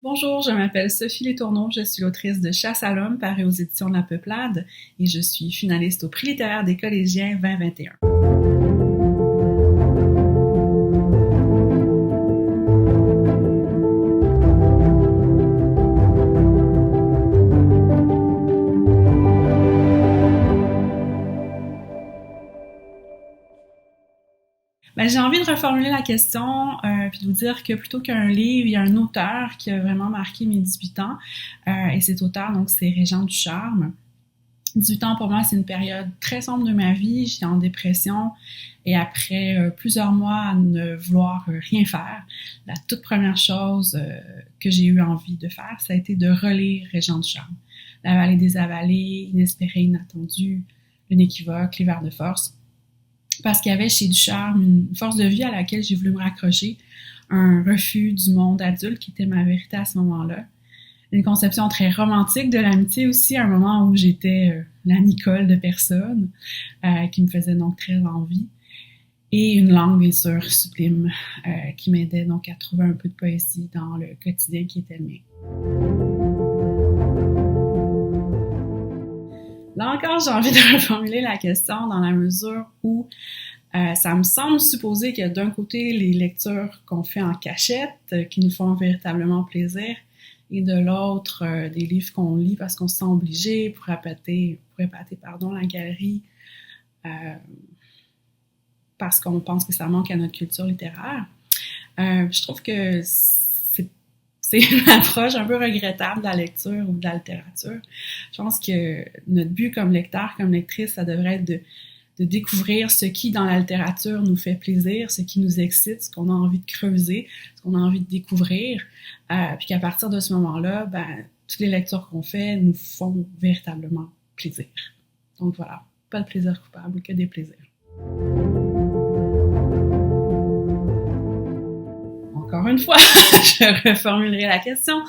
Bonjour, je m'appelle Sophie Letourneau, je suis l'autrice de Chasse à l'homme paru aux éditions de La Peuplade et je suis finaliste au prix littéraire des collégiens 2021. J'ai envie de reformuler la question puis de vous dire que plutôt qu'un livre, il y a un auteur qui a vraiment marqué mes 18 ans et cet auteur, donc, c'est Régent Ducharme. 18 ans, pour moi, c'est une période très sombre de ma vie. J'étais en dépression et après plusieurs mois à ne vouloir rien faire, la toute première chose que j'ai eu envie de faire, ça a été de relire Régent Ducharme. La vallée des avalées, Inespéré, Inattendu, L'Unéquivoque, Les Vers de force. Parce qu'il y avait chez Ducharme une force de vie à laquelle j'ai voulu me raccrocher, un refus du monde adulte qui était ma vérité à ce moment-là. Une conception très romantique de l'amitié aussi, à un moment où j'étais la Nicole de personne, qui me faisait donc très envie. Et une langue, bien sûr, sublime, qui m'aidait donc à trouver un peu de poésie dans le quotidien qui était le mien. Là encore, j'ai envie de reformuler la question dans la mesure où ça me semble supposer qu'il y a d'un côté les lectures qu'on fait en cachette, qui nous font véritablement plaisir, et de l'autre, des livres qu'on lit parce qu'on se sent obligé pour épater la galerie, parce qu'on pense que ça manque à notre culture littéraire. Je trouve que c'est une approche un peu regrettable de la lecture ou de la littérature. Je pense que notre but comme lecteur, comme lectrice, ça devrait être de découvrir ce qui, dans la littérature, nous fait plaisir, ce qui nous excite, ce qu'on a envie de creuser, ce qu'on a envie de découvrir, puis qu'à partir de ce moment-là, toutes les lectures qu'on fait nous font véritablement plaisir. Donc voilà, pas de plaisir coupable, que des plaisirs. Encore une fois, je reformulerai la question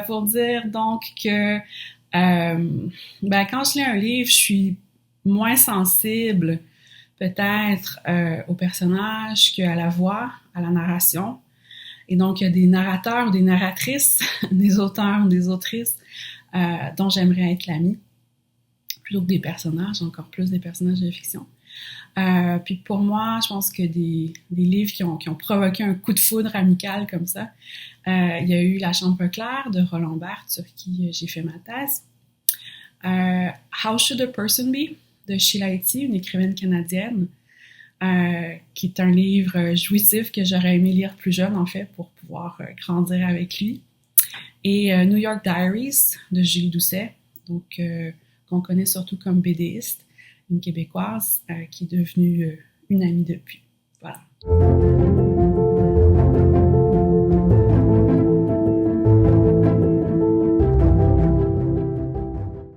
pour dire donc que quand je lis un livre, je suis moins sensible peut-être aux personnages qu'à la voix, à la narration. Et donc, il y a des narrateurs ou des narratrices, des auteurs ou des autrices dont j'aimerais être l'amie, plutôt que des personnages, encore plus des personnages de fiction. Puis pour moi, je pense que des livres qui ont provoqué un coup de foudre amical comme ça, il y a eu La Chambre claire de Roland Barthes, sur qui j'ai fait ma thèse. How Should a Person Be de Sheila Heti, une écrivaine canadienne, qui est un livre jouissif que j'aurais aimé lire plus jeune, en fait, pour pouvoir grandir avec lui. Et New York Diaries de Julie Doucet, donc qu'on connaît surtout comme BDiste, une Québécoise qui est devenue une amie depuis. Voilà.